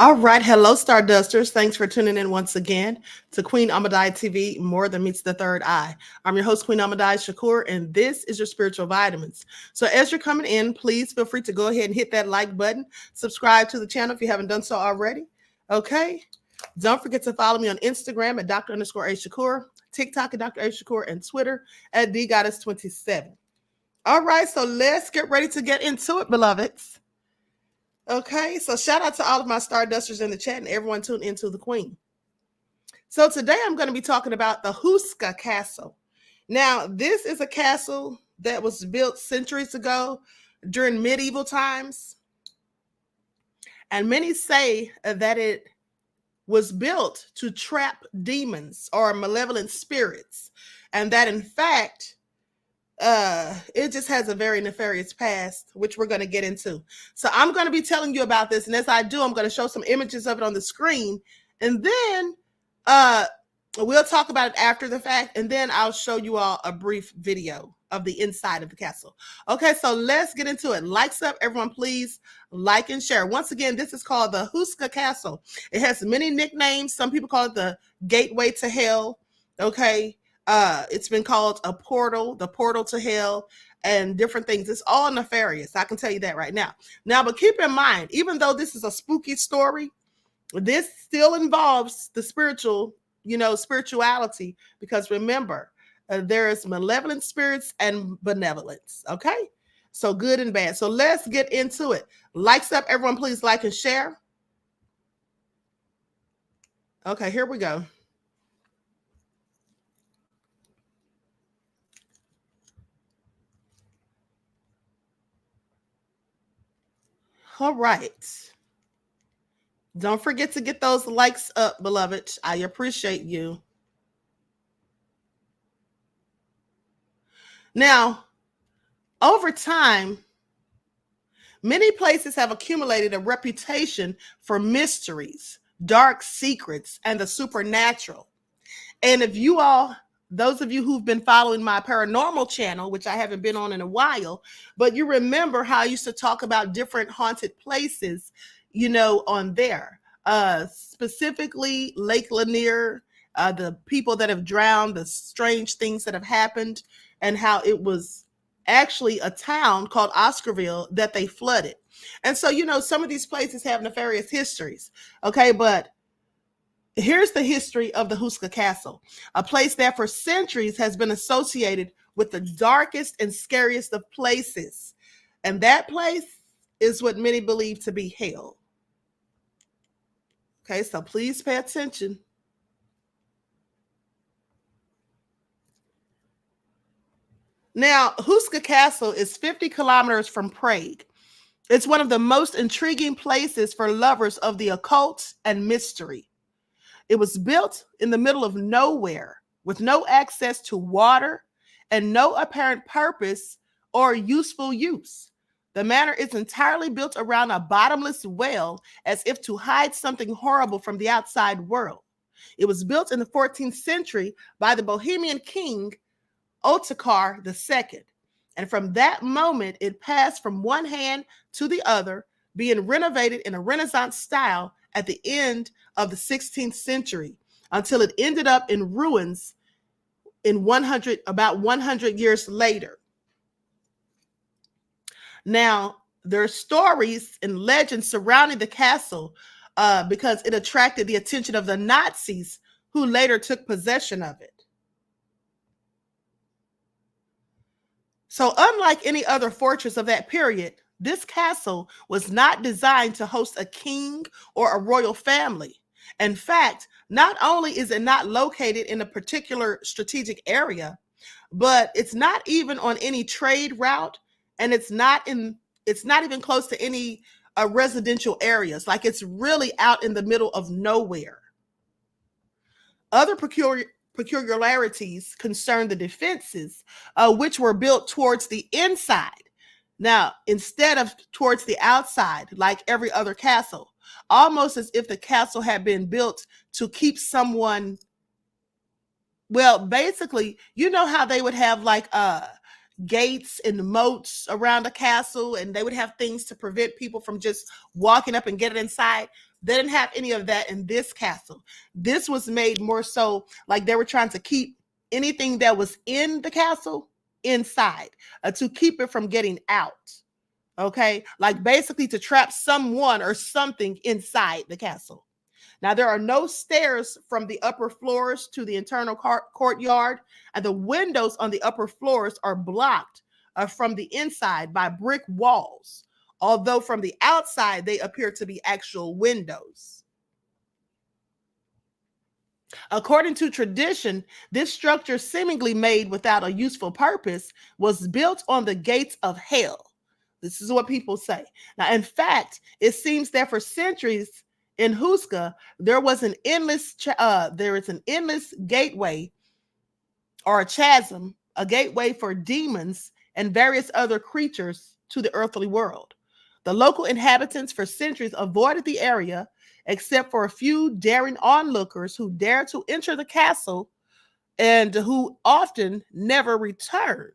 All right. Hello, Stardusters. Thanks for tuning in once again to Queen Ahmadiyyah TV, More Than Meets the Third Eye. I'm your host, Queen Ahmadiyyah and this is your spiritual vitamins. So as you're coming in, please feel free to go ahead and hit that like button. Subscribe to the channel if you haven't done so already. Okay. Don't forget to follow me on Instagram at Dr._A_Shakur, TikTok at Dr. A Shakur, and Twitter at DGoddess27. All right. So let's get ready to get into it, beloveds. Okay, so shout out to all of my Stardusters in the chat and everyone tuned into the Queen. So today I'm going to be talking about the Houska Castle. Now, this is a castle that was built centuries ago during medieval times. And many say that it was built to trap demons or malevolent spirits. And that in fact, it just has a very nefarious past, which we're going to get into. So I'm going to be telling you about this. And as I do, I'm going to show some images of it on the screen. And then we'll talk about it after the fact. And then I'll show you all a brief video of the inside of the castle. Okay, so let's get into it. Likes up, everyone, please like and share. Once again, this is called the Houska Castle. It has many nicknames. Some people call it the Gateway to Hell. Okay. It's been called a portal, the portal to hell, and different things. It's all nefarious. I can tell you that right now. But keep in mind, even though this is a spooky story, this still involves the spiritual, spirituality, because remember, there is malevolent spirits and benevolence. Okay. So good and bad. So let's get into it. Likes up, everyone, please like and share. Okay, here we go. All right. Don't forget to get those likes up, beloved. I appreciate you. Now, over time, many places have accumulated a reputation for mysteries, dark secrets, and the supernatural. And if you all, those of you who've been following my paranormal channel, which I haven't been on in a while, but you remember how I used to talk about different haunted places, on there, specifically Lake Lanier, the people that have drowned, the strange things that have happened, and how it was actually a town called Oscarville that they flooded. And so, some of these places have nefarious histories. Okay, but here's the history of the Houska Castle, a place that for centuries has been associated with the darkest and scariest of places. And that place is what many believe to be hell. Okay, so please pay attention. Now, Houska Castle is 50 kilometers from Prague. It's one of the most intriguing places for lovers of the occult and mystery. It was built in the middle of nowhere with no access to water and no apparent purpose or useful use. The manor is entirely built around a bottomless well as if to hide something horrible from the outside world. It was built in the 14th century by the Bohemian king Ottokar II. And from that moment, it passed from one hand to the other, being renovated in a Renaissance style at the end of the 16th century until it ended up in ruins in about 100 years later. Now, there are stories and legends surrounding the castle because it attracted the attention of the Nazis who later took possession of it. So, unlike any other fortress of that period, this castle was not designed to host a king or a royal family. In fact, not only is it not located in a particular strategic area, but it's not even on any trade route, and it's not even close to any residential areas. Like, it's really out in the middle of nowhere. Other peculiarities concern the defenses, which were built towards the inside. Now, instead of towards the outside, like every other castle, almost as if the castle had been built to keep someone. Well, basically, you know how they would have like gates and moats around a castle, and they would have things to prevent people from just walking up and getting inside. They didn't have any of that in this castle. This was made more so like they were trying to keep anything that was in the castle inside, to keep it from getting out. Okay, like basically to trap someone or something inside the castle. Now, there are no stairs from the upper floors to the internal courtyard, and the windows on the upper floors are blocked from the inside by brick walls, although from the outside they appear to be actual windows. According to tradition, this structure, seemingly made without a useful purpose, was built on the gates of hell. This is what people say. Now, in fact, it seems that for centuries in Houska, there is an endless gateway or a chasm, a gateway for demons and various other creatures to the earthly world. The local inhabitants for centuries avoided the area, except for a few daring onlookers who dared to enter the castle and who often never returned.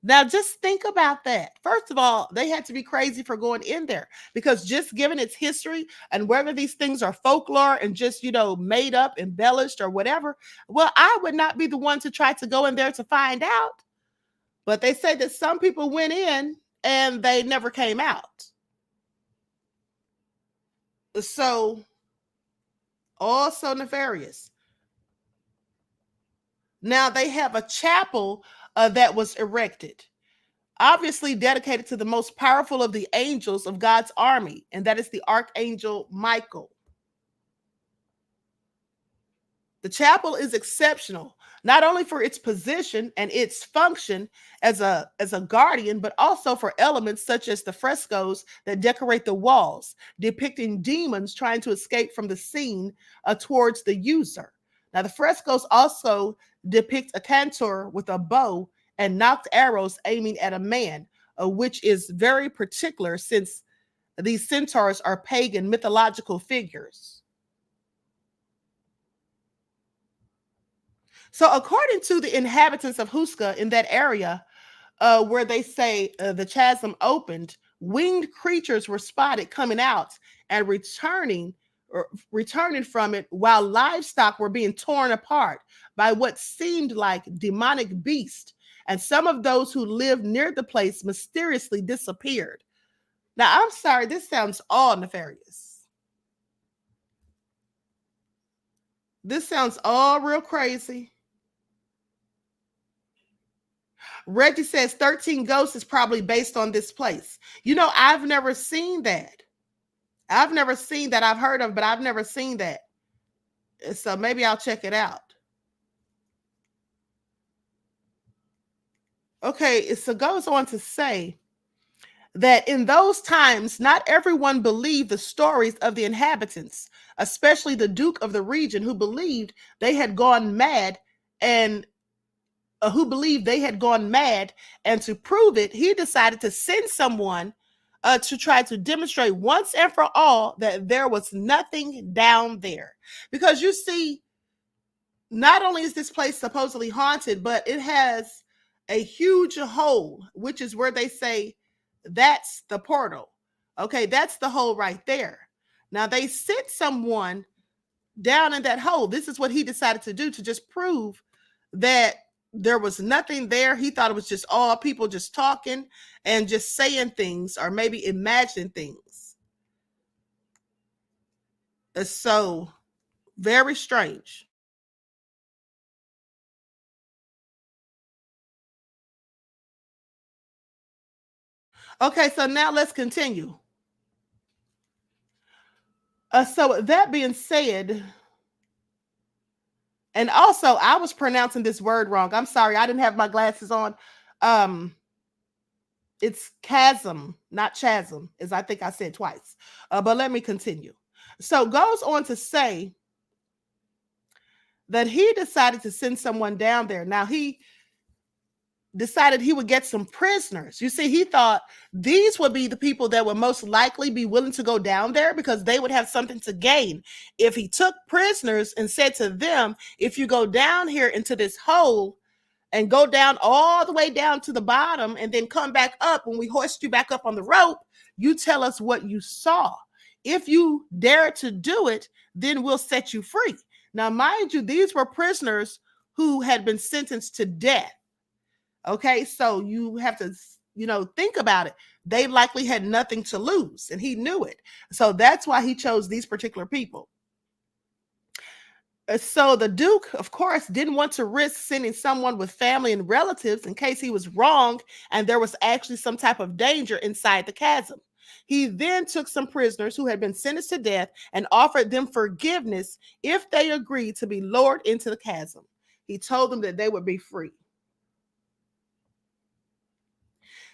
Now, just think about that. First of all, they had to be crazy for going in there, because just given its history and whether these things are folklore and just, made up, embellished, or whatever, well, I would not be the one to try to go in there to find out. But they say that some people went in and they never came out. So, also nefarious. Now, they have a chapel that was erected, obviously dedicated to the most powerful of the angels of God's army, and that is the Archangel Michael. The chapel is exceptional, not only for its position and its function as a guardian, but also for elements such as the frescoes that decorate the walls, depicting demons trying to escape from the scene towards the user. Now, the frescoes also depict a cantor with a bow and knocked arrows aiming at a man, which is very particular since these centaurs are pagan mythological figures. So, according to the inhabitants of Houska in that area, where they say the chasm opened, winged creatures were spotted coming out and returning from it, while livestock were being torn apart by what seemed like demonic beasts. And some of those who lived near the place mysteriously disappeared. Now, I'm sorry, this sounds all nefarious. This sounds all real crazy. Reggie says 13 Ghosts is probably based on this place. I've never seen that. I've never seen that. I've heard of, but I've never seen that. So maybe I'll check it out. Okay, so it goes on to say that in those times, not everyone believed the stories of the inhabitants, especially the Duke of the region, who believed they had gone mad and and to prove it, he decided to send someone to try to demonstrate once and for all that there was nothing down there. Because you see, not only is this place supposedly haunted, but it has a huge hole, which is where they say that's the portal. Okay, that's the hole right there. Now they sent someone down in that hole. This is what he decided to do to just prove that there was nothing there. He thought it was just all people just talking and just saying things or maybe imagining things. It's so very strange. Okay, so now let's continue. So that being said, and also I was pronouncing this word wrong. I'm sorry, I didn't have my glasses on. It's chasm, not chasm, as I think I said twice. But let me continue. So goes on to say that he decided to send someone down there. Now he decided he would get some prisoners. You see, he thought these would be the people that would most likely be willing to go down there because they would have something to gain. If he took prisoners and said to them, if you go down here into this hole and go down all the way down to the bottom and then come back up, when we hoist you back up on the rope, you tell us what you saw. If you dare to do it, then we'll set you free. Now, mind you, these were prisoners who had been sentenced to death. Okay, so you have to, think about it. They likely had nothing to lose, and he knew it. So that's why he chose these particular people. So the Duke, of course, didn't want to risk sending someone with family and relatives in case he was wrong and there was actually some type of danger inside the chasm. He then took some prisoners who had been sentenced to death and offered them forgiveness if they agreed to be lowered into the chasm. He told them that they would be free.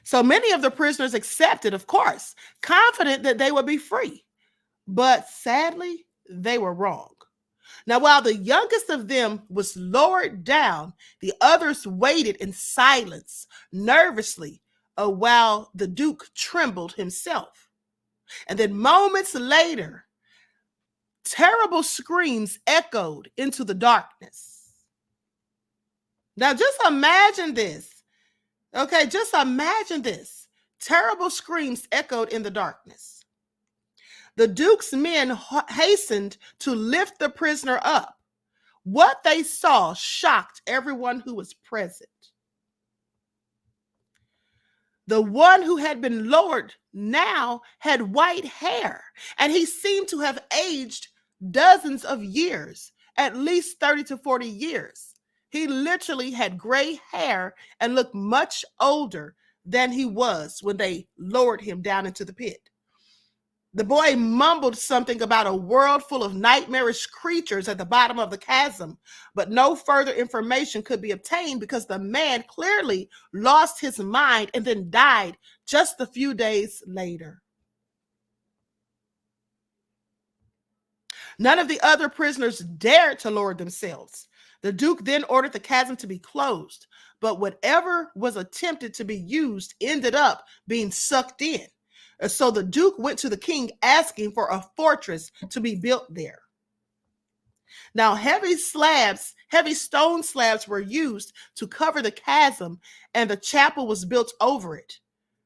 So many of the prisoners accepted, of course, confident that they would be free. But sadly, they were wrong. Now, while the youngest of them was lowered down, the others waited in silence, nervously, while the Duke trembled himself. And then moments later, terrible screams echoed into the darkness. Now, just imagine this. Okay, just imagine this. Terrible screams echoed in the darkness. The Duke's men hastened to lift the prisoner up. What they saw shocked everyone who was present. The one who had been lowered now had white hair, and he seemed to have aged dozens of years, at least 30 to 40 years. He literally had gray hair and looked much older than he was when they lowered him down into the pit. The boy mumbled something about a world full of nightmarish creatures at the bottom of the chasm, but no further information could be obtained because the man clearly lost his mind and then died just a few days later. None of the other prisoners dared to lower themselves. The Duke then ordered the chasm to be closed, but whatever was attempted to be used ended up being sucked in. So the Duke went to the king asking for a fortress to be built there. Now, heavy stone slabs were used to cover the chasm, and the chapel was built over it.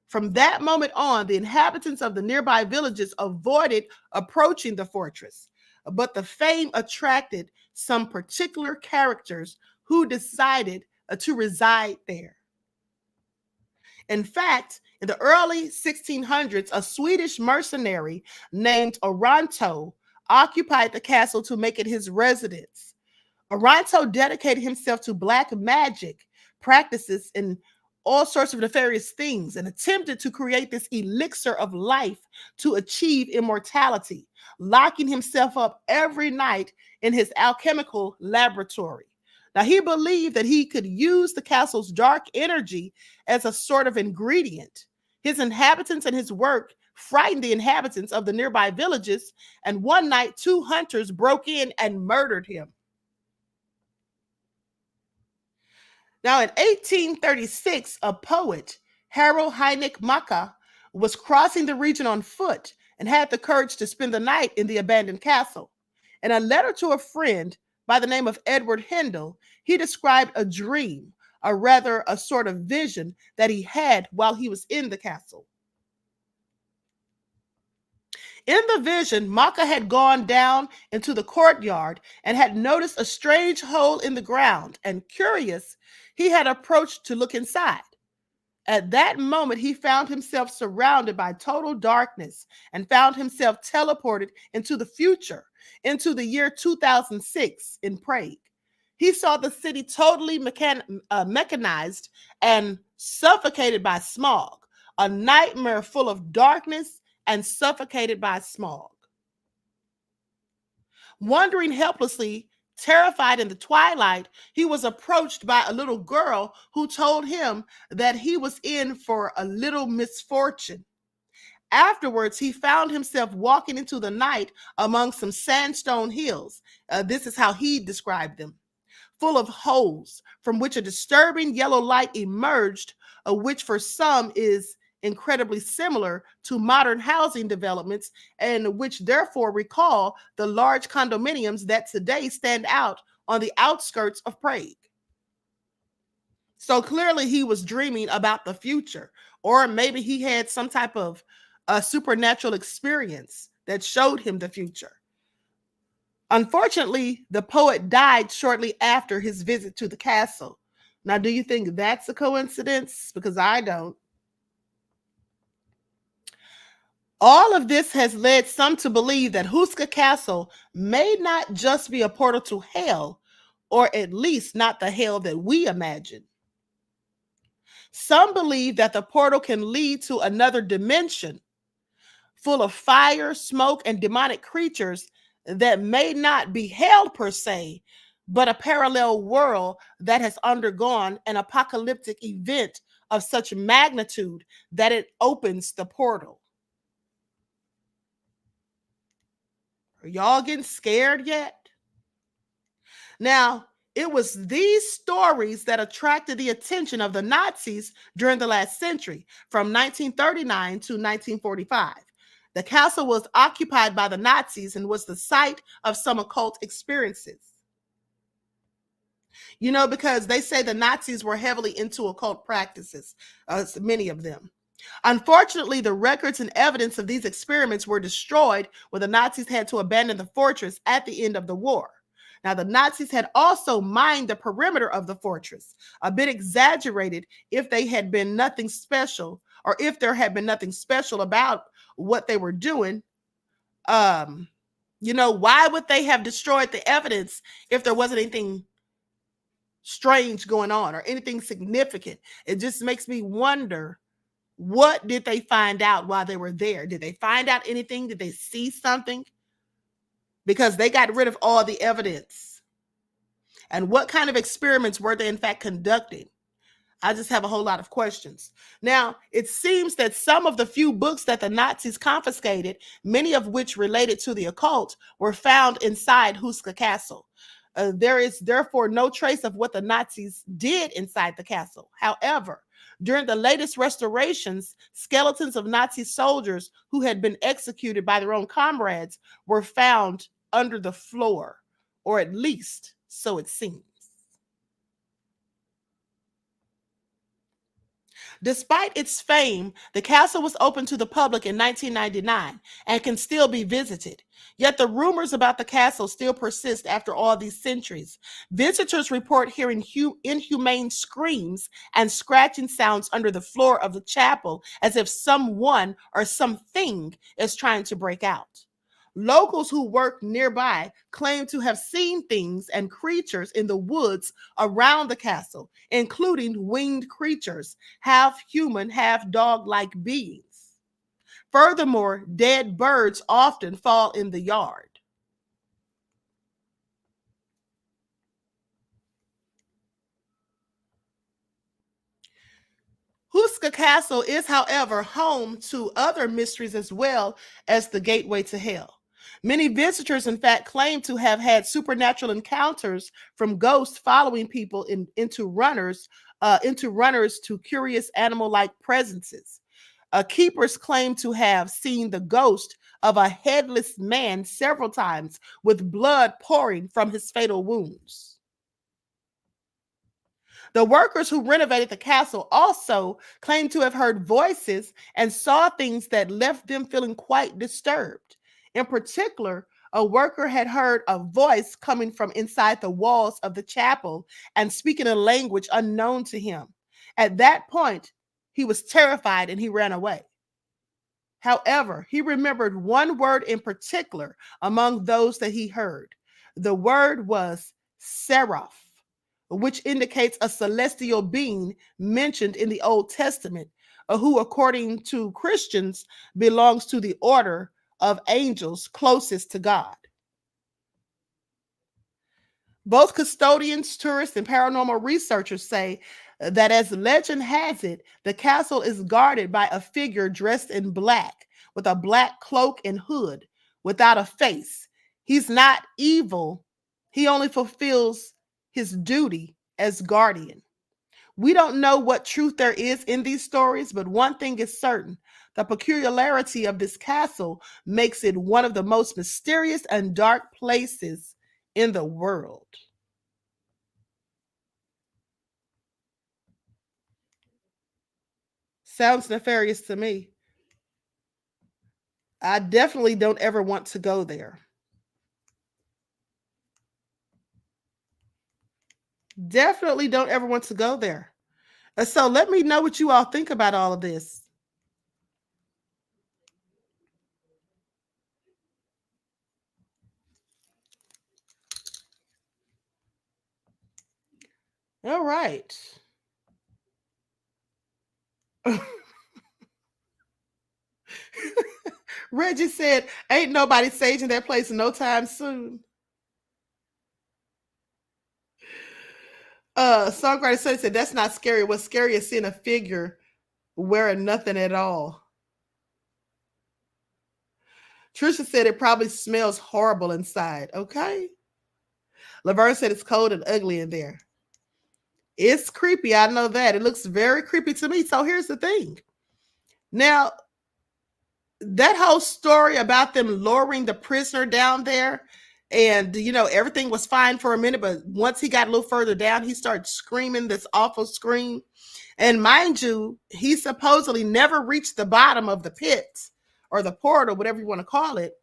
From that moment on, the inhabitants of the nearby villages avoided approaching the fortress, but the fame attracted some particular characters who decided to reside there. In fact, in the early 1600s, a Swedish mercenary named Oranto occupied the castle to make it his residence. Oranto dedicated himself to black magic practices and all sorts of nefarious things and attempted to create this elixir of life to achieve immortality, locking himself up every night in his alchemical laboratory. Now, he believed that he could use the castle's dark energy as a sort of ingredient. His inhabitants and his work frightened the inhabitants of the nearby villages, and one night, 2 hunters broke in and murdered him. Now, in 1836, a poet, Harold Heinrich Maka, was crossing the region on foot and had the courage to spend the night in the abandoned castle. In a letter to a friend by the name of Edward Hendel, he described a dream, or rather a sort of vision that he had while he was in the castle. In the vision, Maka had gone down into the courtyard and had noticed a strange hole in the ground, and curious, he had approached to look inside. At that moment, he found himself surrounded by total darkness and found himself teleported into the future, into the year 2006 in Prague. He saw the city totally mechanized and suffocated by smog, a nightmare full of darkness and suffocated by smog. Wandering helplessly, terrified in the twilight, he was approached by a little girl who told him that he was in for a little misfortune. Afterwards, he found himself walking into the night among some sandstone hills. This is how he described them, full of holes from which a disturbing yellow light emerged, which for some is incredibly similar to modern housing developments, and which therefore recall the large condominiums that today stand out on the outskirts of Prague. So clearly he was dreaming about the future, or maybe he had some type of supernatural experience that showed him the future. Unfortunately, the poet died shortly after his visit to the castle. Now, do you think that's a coincidence? Because I don't. All of this has led some to believe that Houska Castle may not just be a portal to hell, or at least not the hell that we imagine. Some believe that the portal can lead to another dimension full of fire, smoke, and demonic creatures that may not be hell per se, but a parallel world that has undergone an apocalyptic event of such magnitude that it opens the portal. Are y'all getting scared yet? Now, it was these stories that attracted the attention of the Nazis during the last century, from 1939 to 1945. The castle was occupied by the Nazis and was the site of some occult experiences. You know, because they say the Nazis were heavily into occult practices, many of them. Unfortunately, the records and evidence of these experiments were destroyed when the Nazis had to abandon the fortress at the end of the war. Now, the Nazis had also mined the perimeter of the fortress, a bit exaggerated if they had been nothing special, or if there had been nothing special about what they were doing. Why would they have destroyed the evidence if there wasn't anything strange going on or anything significant? It just makes me wonder, what did they find out while they were there? Did they find out anything? Did they see something? Because they got rid of all the evidence. And what kind of experiments were they in fact conducting? I just have a whole lot of questions. Now, it seems that some of the few books that the Nazis confiscated, many of which related to the occult, were found inside Houska Castle. There is therefore no trace of what the Nazis did inside the castle. However, during the latest restorations, skeletons of Nazi soldiers who had been executed by their own comrades were found under the floor, or at least so it seems. Despite its fame, the castle was open to the public in 1999 and can still be visited. Yet the rumors about the castle still persist after all these centuries. Visitors report hearing inhumane screams and scratching sounds under the floor of the chapel, as if someone or something is trying to break out. Locals who worked nearby claim to have seen things and creatures in the woods around the castle, including winged creatures, half human, half dog like beings. Furthermore, dead birds often fall in the yard. Houska Castle is, however, home to other mysteries as well as the gateway to hell. Many visitors, in fact, claim to have had supernatural encounters from ghosts following people into runners to curious animal-like presences. Keepers claim to have seen the ghost of a headless man several times with blood pouring from his fatal wounds. The workers who renovated the castle also claimed to have heard voices and saw things that left them feeling quite disturbed. In particular, a worker had heard a voice coming from inside the walls of the chapel and speaking a language unknown to him. At that point, he was terrified and he ran away. However, he remembered one word in particular among those that he heard. The word was seraph, which indicates a celestial being mentioned in the Old Testament, who, according to Christians, belongs to the order of angels closest to God. Both custodians, tourists, and paranormal researchers say that, as legend has it, the castle is guarded by a figure dressed in black with a black cloak and hood, without a face. He's not evil, he only fulfills his duty as guardian. We don't know what truth there is in these stories, but one thing is certain: the peculiarity of this castle makes it one of the most mysterious and dark places in the world. Sounds nefarious to me. I definitely don't ever want to go there. Definitely don't ever want to go there. So let me know what you all think about all of this. All right. Reggie said, ain't nobody saging that place no time soon. Songwriter said, that's not scary. What's scary is seeing a figure wearing nothing at all. Trisha said it probably smells horrible inside. Okay. Laverne said it's cold and ugly in there. It's creepy. I know that. It looks very creepy to me. So here's the thing. Now, that whole story about them lowering the prisoner down there, and everything was fine for a minute, but once he got a little further down, he started screaming this awful scream. And mind you, he supposedly never reached the bottom of the pit or the portal, whatever you want to call it.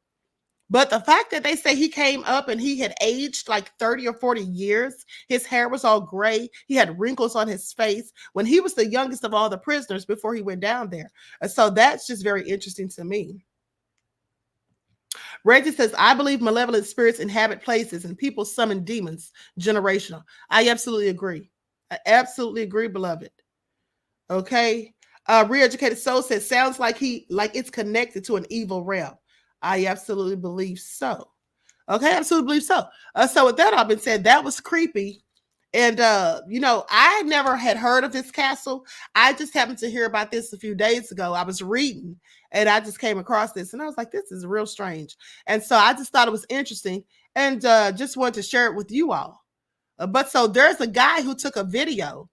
But the fact that they say he came up and he had aged like 30 or 40 years, his hair was all gray, he had wrinkles on his face when he was the youngest of all the prisoners before he went down there. So that's just very interesting to me. Reggie says, I believe malevolent spirits inhabit places and people summon demons generational. I absolutely agree. I absolutely agree, beloved. Okay. Re-educated soul says, sounds like it's connected to an evil realm. I absolutely believe so. Okay, absolutely believe so. So with that all been said, that was creepy. And I never had heard of this castle. I just happened to hear about this a few days ago. I was reading and I just came across this and I was like, this is real strange. And so I just thought it was interesting and just wanted to share it with you all. But so there's a guy who took a video.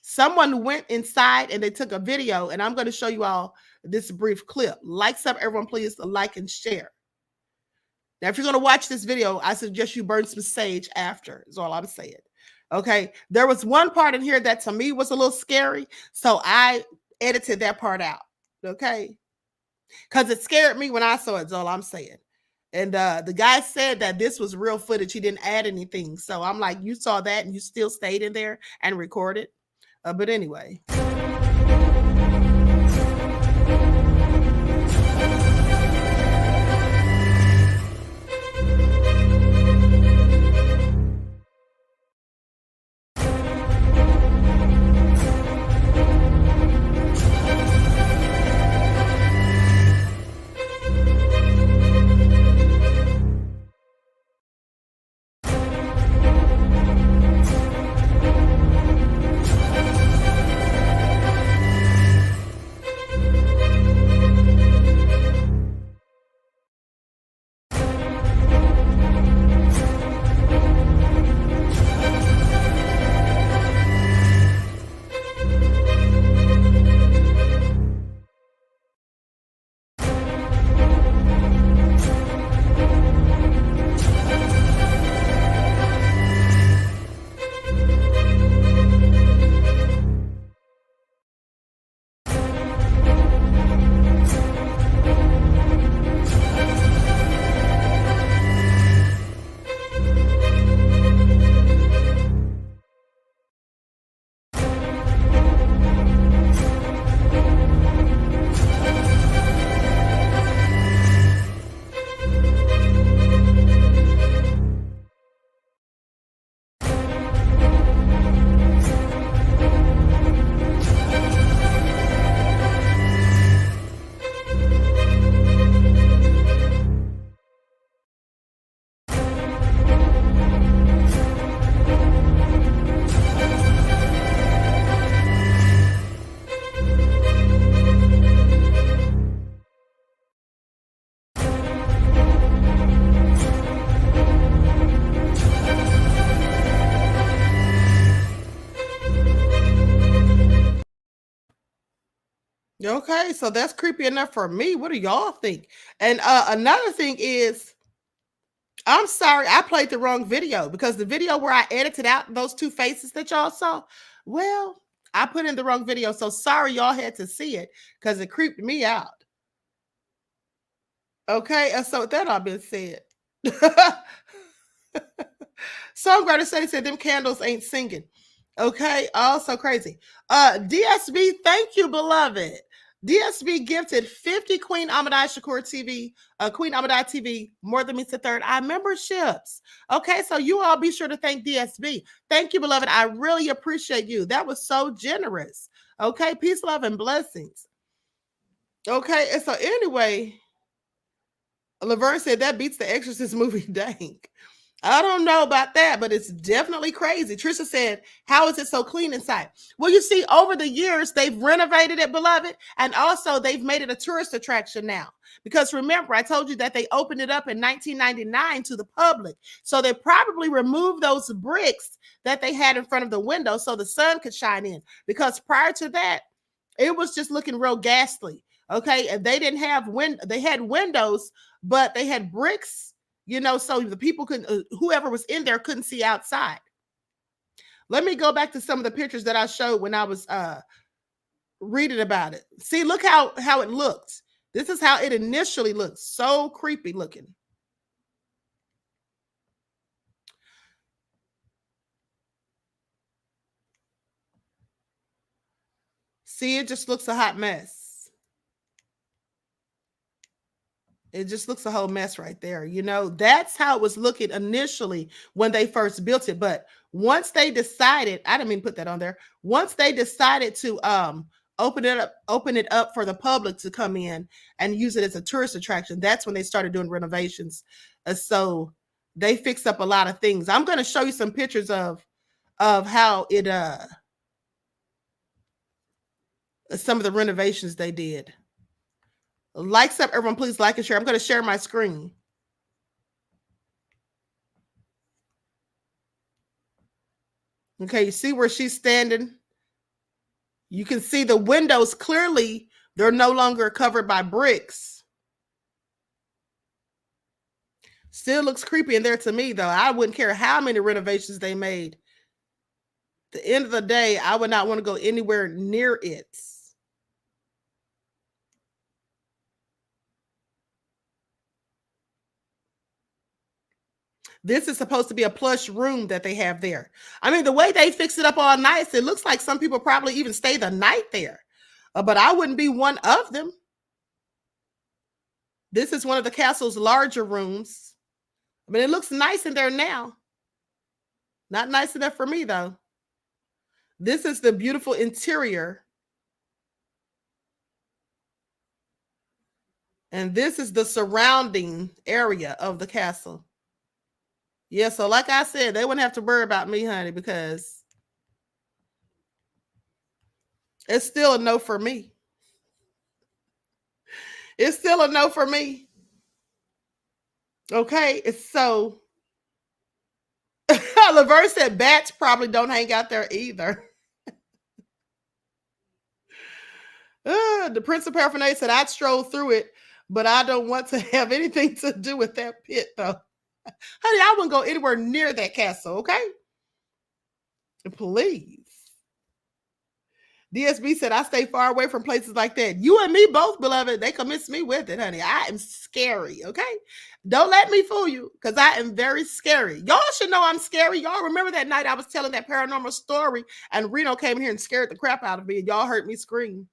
Someone went inside and they took a video, and I'm going to show you all this brief clip. Likes up, everyone, please like and share. Now, if you're going to watch this video, I suggest you burn some sage after, is all I'm saying. Okay, there was one part in here that to me was a little scary, so I edited that part out. Okay, because it scared me when I saw it, is all I'm saying. And the guy said that this was real footage. He didn't add anything. So I'm like, you saw that and you still stayed in there and recorded. But anyway. Okay, so that's creepy enough for me. What do y'all think? And another thing is, I'm sorry, I played the wrong video because the video where I edited out those two faces that y'all saw, well, I put in the wrong video. So sorry y'all had to see it because it creeped me out. Okay, and so with that all been said. Songwriter said them candles ain't singing. Okay, also crazy. DSB, thank you, beloved. DSB gifted 50 Queen Ahmadiyyah Shakur TV, Queen Ahmadiyyah TV, More Than Meets the Third Eye memberships. Okay, so you all be sure to thank DSB. Thank you, beloved. I really appreciate you. That was so generous. Okay, peace, love, and blessings. Okay, and so anyway, Laverne said that beats the Exorcist movie. Dang. I don't know about that, but it's definitely crazy. Trisha said, how is it so clean inside? Well, you see, over the years, they've renovated it, beloved, and also they've made it a tourist attraction now. Because remember, I told you that they opened it up in 1999 to the public. So they probably removed those bricks that they had in front of the window so the sun could shine in. Because prior to that, it was just looking real ghastly. Okay, and they didn't have they had windows, but they had bricks, so the people couldn't, whoever was in there couldn't see outside. Let me go back to some of the pictures that I showed when I was reading about it. See, look how it looked. This is how it initially looked. So creepy looking. See, it just looks a hot mess. It just looks a whole mess right there. That's how it was looking initially when they first built it. But once they decided, I didn't mean to put that on there. Once they decided to open it up for the public to come in and use it as a tourist attraction, that's when they started doing renovations. So they fixed up a lot of things. I'm going to show you some pictures of how it some of the renovations they did. Likes up, everyone, please like and share. I'm going to share my screen. Okay, you see where she's standing? You can see the windows clearly. They're no longer covered by bricks. Still looks creepy in there to me, though. I wouldn't care how many renovations they made. At the end of the day, I would not want to go anywhere near it. This is supposed to be a plush room that they have there. I mean, the way they fix it up all nice, it looks like some people probably even stay the night there. But I wouldn't be one of them. This is one of the castle's larger rooms. I mean, it looks nice in there now. Not nice enough for me, though. This is the beautiful interior. And this is the surrounding area of the castle. Yeah, so like I said, they wouldn't have to worry about me, honey, because it's still a no for me. It's still a no for me. Okay, it's so. Laverne said bats probably don't hang out there either. The Prince of Paraphernalia said I'd stroll through it, but I don't want to have anything to do with that pit, though. Honey, I wouldn't go anywhere near that castle, okay? Please. DSB said, I stay far away from places like that. You and me both, beloved. They convinced me with it, honey. I am scary, okay? Don't let me fool you, because I am very scary. Y'all should know I'm scary. Y'all remember that night I was telling that paranormal story, and Reno came in here and scared the crap out of me, and y'all heard me scream.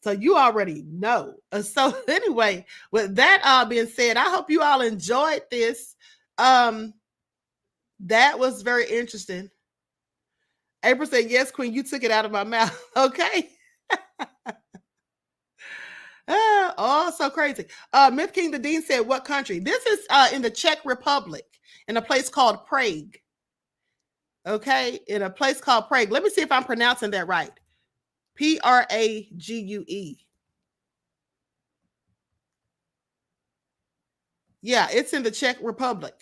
So you already know. So anyway, with that all being said, I hope you all enjoyed this. That was very interesting. April said, yes, Queen, you took it out of my mouth. Okay. Oh, so crazy. Myth King the Dean said, what country? This is in the Czech Republic, in a place called Prague. Okay, in a place called Prague. Let me see if I'm pronouncing that right. Prague. Yeah, it's in the Czech Republic.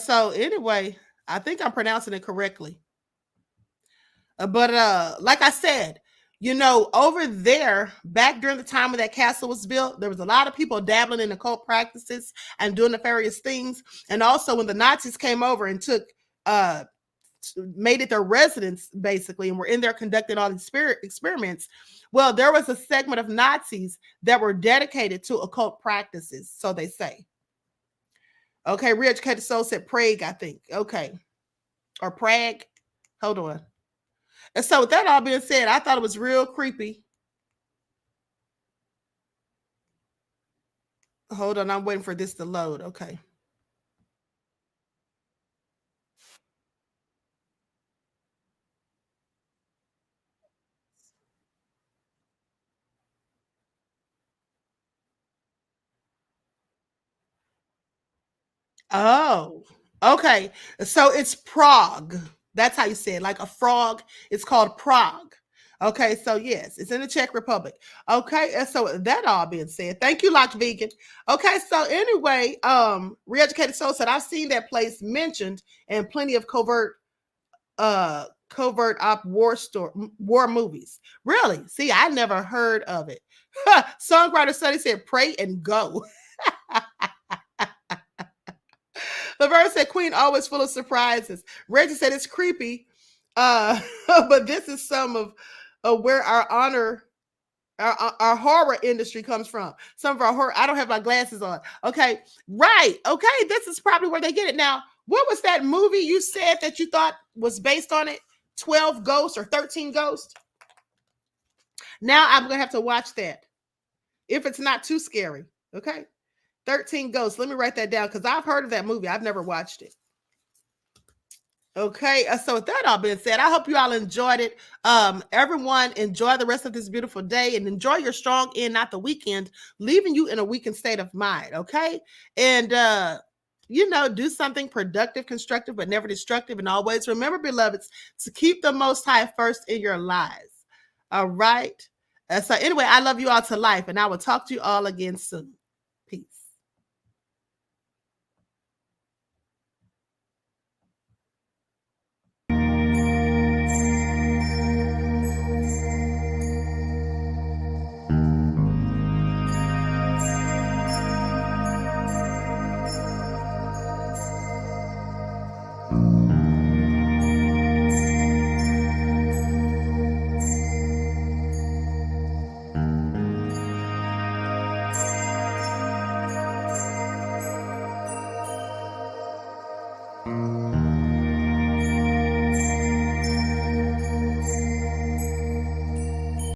So anyway, I think I'm pronouncing it correctly. But like I said, Over there, back during the time when that castle was built, there was a lot of people dabbling in occult practices and doing nefarious things. And also, when the Nazis came over and made it their residence, basically, and were in there conducting all these experiments, well, there was a segment of Nazis that were dedicated to occult practices, so they say. Okay, Re-Educated Soul said Prague, I think. Okay. Or Prague. Hold on. And so with that all being said, I thought it was real creepy. Hold on, I'm waiting for this to load. Okay. Oh, okay. So it's Prague. That's how you say it, like a frog. It's called Prague. Okay, so yes, it's in the Czech Republic. Okay, and so that all being said, thank you, Locked Vegan. Okay, so anyway, Re-Educated Soul said I've seen that place mentioned in plenty of covert op war movies. Really? See, I never heard of it. Songwriter Study said pray and go. Laverne said Queen always full of surprises. Reggie said it's creepy. But this is some of where our honor, our horror industry comes from. Some of our horror, I don't have my glasses on. Okay, right. Okay, this is probably where they get it. Now, what was that movie you said that you thought was based on it? 12 Ghosts or 13 Ghosts? Now I'm gonna have to watch that if it's not too scary. Okay, 13 Ghosts. Let me write that down because I've heard of that movie. I've never watched it. Okay, so with that all being said, I hope you all enjoyed it. Everyone, enjoy the rest of this beautiful day and enjoy your strong end, not the weekend, leaving you in a weakened state of mind. Okay, and do something productive, constructive, but never destructive. And always remember, beloveds, to keep the Most High first in your lives. All right. So anyway, I love you all to life, and I will talk to you all again soon. Peace. you